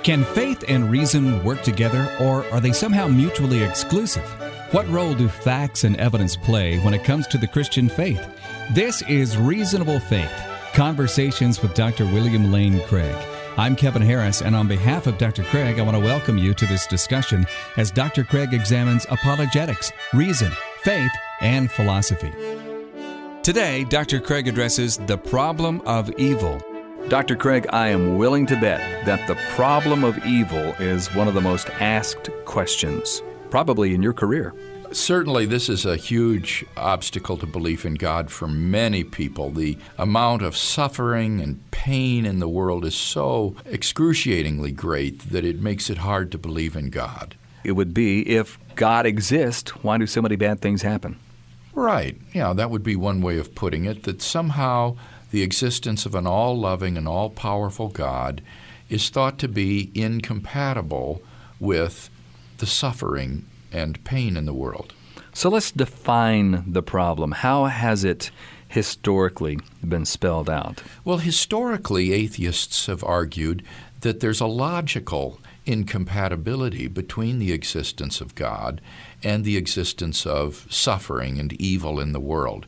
Can faith and reason work together, or are they somehow mutually exclusive? What role do facts and evidence play when it comes to the Christian faith? This is Reasonable Faith, Conversations with Dr. William Lane Craig. I'm Kevin Harris, and on behalf of Dr. Craig, I want to welcome you to this discussion as Dr. Craig examines apologetics, reason, faith, and philosophy. Today, Dr. Craig addresses the problem of evil. Dr. Craig, I am willing to bet that the problem of evil is one of the most asked questions, probably in your career. Certainly, this is a huge obstacle to belief in God for many people. The amount of suffering and pain in the world is so excruciatingly great that it makes it hard to believe in God. It would be, if God exists, why do so many bad things happen? Right. Yeah, that would be one way of putting it, that somehow the existence of an all-loving and all-powerful God is thought to be incompatible with the suffering and pain in the world. So let's define the problem. How has it historically been spelled out? Well, historically, atheists have argued that there's a logical incompatibility between the existence of God and the existence of suffering and evil in the world.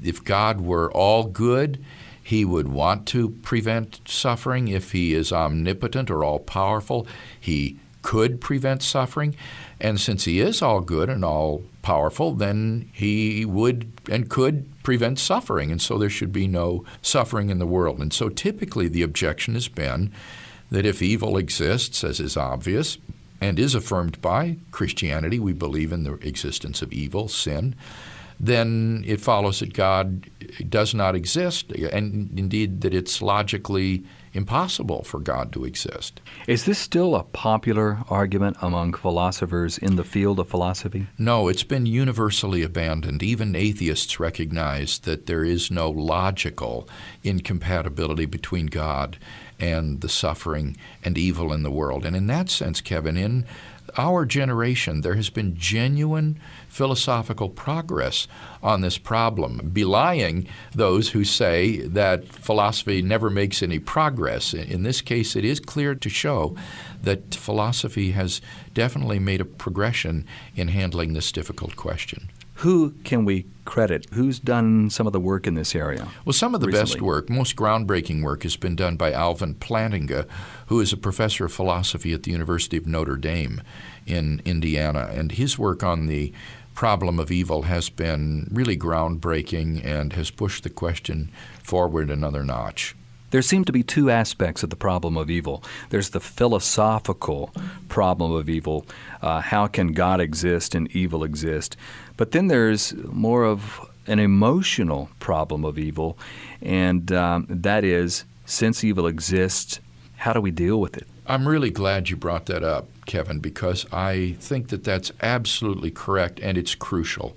If God were all good, He would want to prevent suffering. If He is omnipotent or all-powerful, He could prevent suffering. And since He is all good and all powerful, then He would and could prevent suffering. And so there should be no suffering in the world. And so typically the objection has been that if evil exists, as is obvious, and is affirmed by Christianity, we believe in the existence of evil, sin, then it follows that God does not exist, and indeed that it's logically impossible for God to exist. Is this still a popular argument among philosophers in the field of philosophy? No, it's been universally abandoned. Even atheists recognize that there is no logical incompatibility between God and the suffering and evil in the world. And in that sense, Kevin, in our generation, there has been genuine philosophical progress on this problem, belying those who say that philosophy never makes any progress. In this case, it is clear to show that philosophy has definitely made a progression in handling this difficult question. Who can we credit? Who's done some of the work in this area? Well, some of the recently? best work, most groundbreaking work, has been done by Alvin Plantinga, who is a professor of philosophy at the University of Notre Dame in Indiana. And his work on the problem of evil has been really groundbreaking and has pushed the question forward another notch. There seem to be two aspects of the problem of evil. There's the philosophical problem of evil. How can God exist and evil exist? But then there's more of an emotional problem of evil, and that is, since evil exists, how do we deal with it? I'm really glad you brought that up, Kevin, because I think that that's absolutely correct, and it's crucial.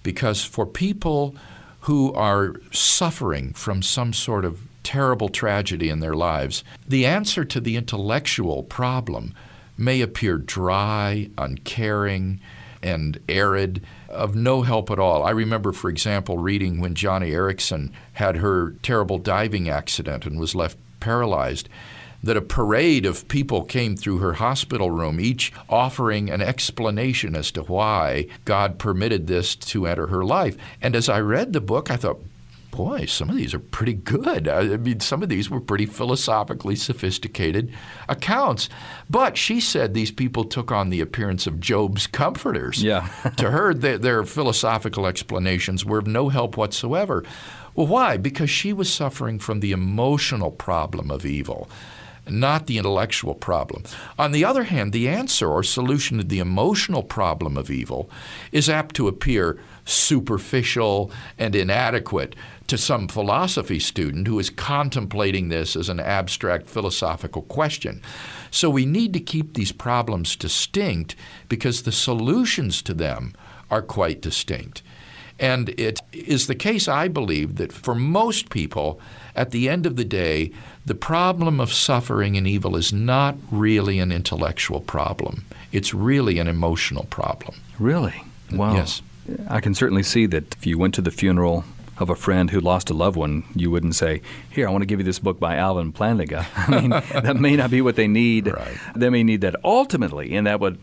Because for people who are suffering from some sort of terrible tragedy in their lives, the answer to the intellectual problem may appear dry, uncaring, and arid, of no help at all. I remember, for example, reading when Joni Eareckson had her terrible diving accident and was left paralyzed, that a parade of people came through her hospital room, each offering an explanation as to why God permitted this to enter her life. And as I read the book, I thought, boy, some of these are pretty good. I mean, some of these were pretty philosophically sophisticated accounts. But she said these people took on the appearance of Job's comforters. Yeah. To her, their philosophical explanations were of no help whatsoever. Well, why? Because she was suffering from the emotional problem of evil, not the intellectual problem. On the other hand, the answer or solution to the emotional problem of evil is apt to appear superficial and inadequate to some philosophy student who is contemplating this as an abstract philosophical question. So we need to keep these problems distinct because the solutions to them are quite distinct. And it is the case, I believe, that for most people, at the end of the day, the problem of suffering and evil is not really an intellectual problem. It's really an emotional problem. Really? Wow. Yes. I can certainly see that if you went to the funeral of a friend who lost a loved one, you wouldn't say, here, I want to give you this book by Alvin Plantinga. I mean, that may not be what they need. Right. They may need that ultimately, and that would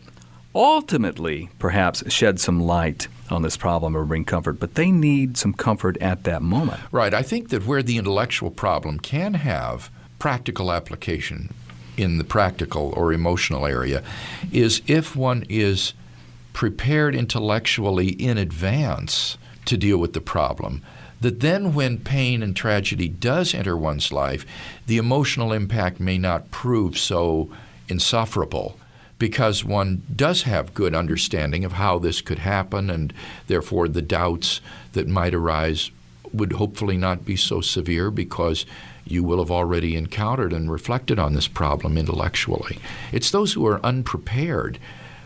ultimately perhaps shed some light on this problem or bring comfort, but they need some comfort at that moment. Right. I think that where the intellectual problem can have practical application in the practical or emotional area is if one is prepared intellectually in advance to deal with the problem, that then when pain and tragedy does enter one's life, the emotional impact may not prove so insufferable because one does have good understanding of how this could happen, and therefore the doubts that might arise would hopefully not be so severe because you will have already encountered and reflected on this problem intellectually. It's those who are unprepared,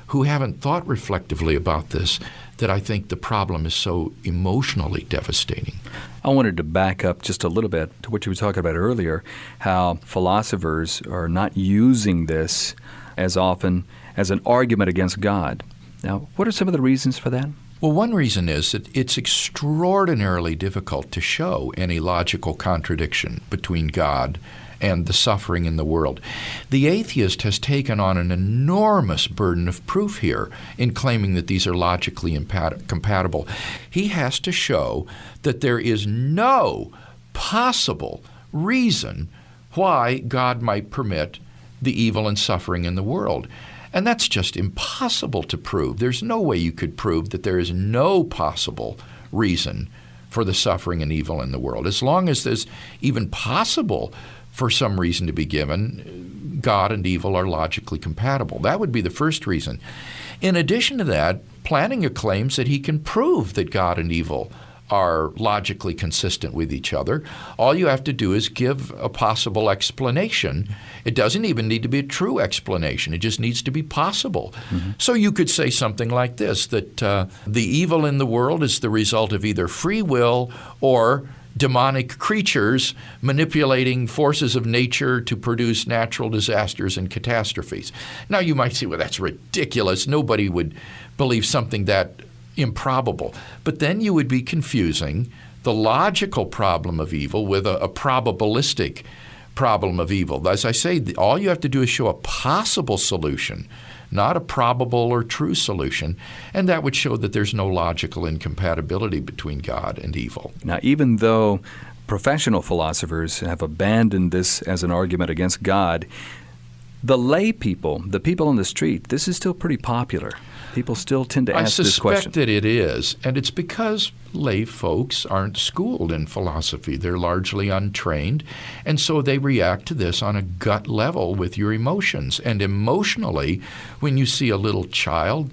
who haven't thought reflectively about this, that I think the problem is so emotionally devastating. I wanted to back up just a little bit to what you were talking about earlier, how philosophers are not using this as often as an argument against God. Now, what are some of the reasons for that? Well, one reason is that it's extraordinarily difficult to show any logical contradiction between God and the suffering in the world. The atheist has taken on an enormous burden of proof here in claiming that these are logically compatible. He has to show that there is no possible reason why God might permit the evil and suffering in the world. And that's just impossible to prove. There's no way you could prove that there is no possible reason for the suffering and evil in the world. As long as there's even possible for some reason to be given, God and evil are logically compatible. That would be the first reason. In addition to that, Plantinga claims that he can prove that God and evil are logically consistent with each other. All you have to do is give a possible explanation. It doesn't even need to be a true explanation. It just needs to be possible. Mm-hmm. So you could say something like this, that the evil in the world is the result of either free will or demonic creatures manipulating forces of nature to produce natural disasters and catastrophes. Now you might say, well, that's ridiculous. Nobody would believe something that improbable. But then you would be confusing the logical problem of evil with a probabilistic problem of evil. As I say, all you have to do is show a possible solution, not a probable or true solution, and that would show that there's no logical incompatibility between God and evil. Now, even though professional philosophers have abandoned this as an argument against God, the lay people, the people on the street, this is still pretty popular. People still tend to ask this question. I suspect that it is, and it's because lay folks aren't schooled in philosophy. They're largely untrained, and so they react to this on a gut level with your emotions. And emotionally, when you see a little child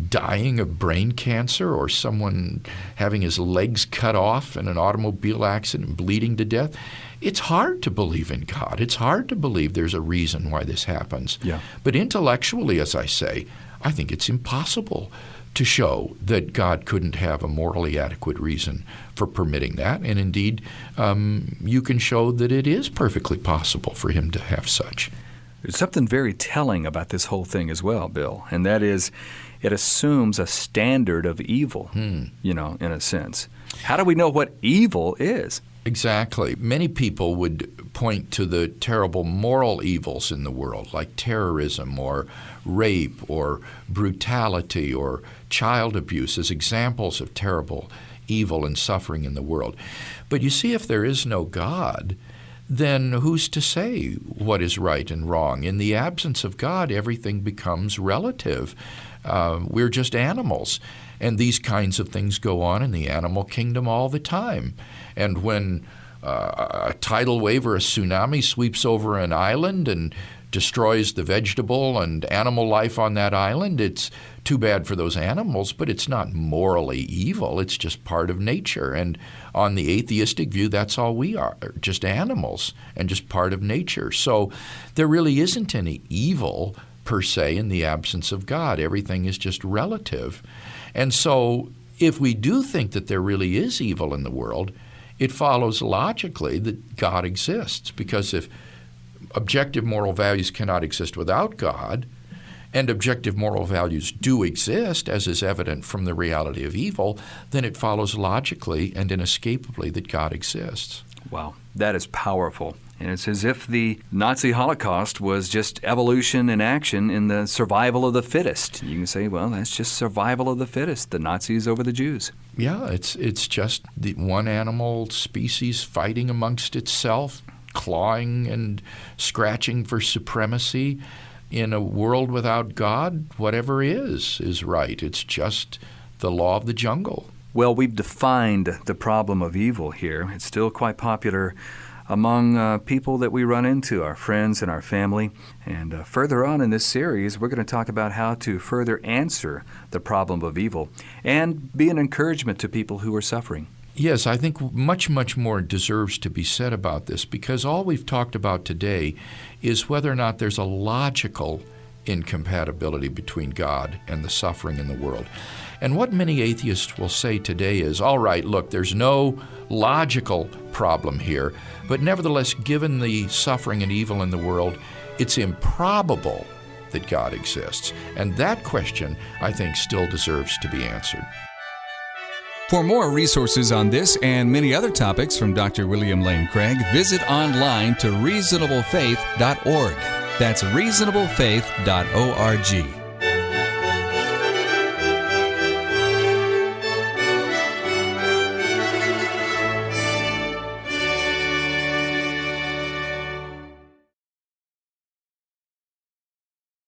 dying of brain cancer or someone having his legs cut off in an automobile accident and bleeding to death, it's hard to believe in God. It's hard to believe there's a reason why this happens. Yeah. But intellectually, as I say, I think it's impossible to show that God couldn't have a morally adequate reason for permitting that. And indeed, you can show that it is perfectly possible for him to have such. There's something very telling about this whole thing as well, Bill, and that is it assumes a standard of evil, in a sense. How do we know what evil is? Exactly. Many people would point to the terrible moral evils in the world, like terrorism or rape or brutality or child abuse, as examples of terrible evil and suffering in the world. But you see, if there is no God, then who's to say what is right and wrong? In the absence of God, everything becomes relative. We're just animals. And these kinds of things go on in the animal kingdom all the time. And when a tidal wave or a tsunami sweeps over an island and destroys the vegetable and animal life on that island, it's too bad for those animals, but it's not morally evil. It's just part of nature. And on the atheistic view, that's all we are, just animals and just part of nature. So there really isn't any evil per se in the absence of God. Everything is just relative. And so if we do think that there really is evil in the world, it follows logically that God exists, because if objective moral values cannot exist without God, and objective moral values do exist, as is evident from the reality of evil, then it follows logically and inescapably that God exists. Wow, that is powerful. And it's as if the Nazi Holocaust was just evolution in action in the survival of the fittest. You can say, well, that's just survival of the fittest, the Nazis over the Jews. Yeah, it's just the one animal species fighting amongst itself, clawing and scratching for supremacy. In a world without God, whatever is right. It's just the law of the jungle. Well, we've defined the problem of evil here. It's still quite popular among people that we run into, our friends and our family. And further on in this series, we're going to talk about how to further answer the problem of evil and be an encouragement to people who are suffering. Yes, I think much, much more deserves to be said about this, because all we've talked about today is whether or not there's a logical incompatibility between God and the suffering in the world. And what many atheists will say today is, all right, look, there's no logical problem here, but nevertheless, given the suffering and evil in the world, it's improbable that God exists. And that question, I think, still deserves to be answered. For more resources on this and many other topics from Dr. William Lane Craig, visit online to reasonablefaith.org. That's reasonablefaith.org.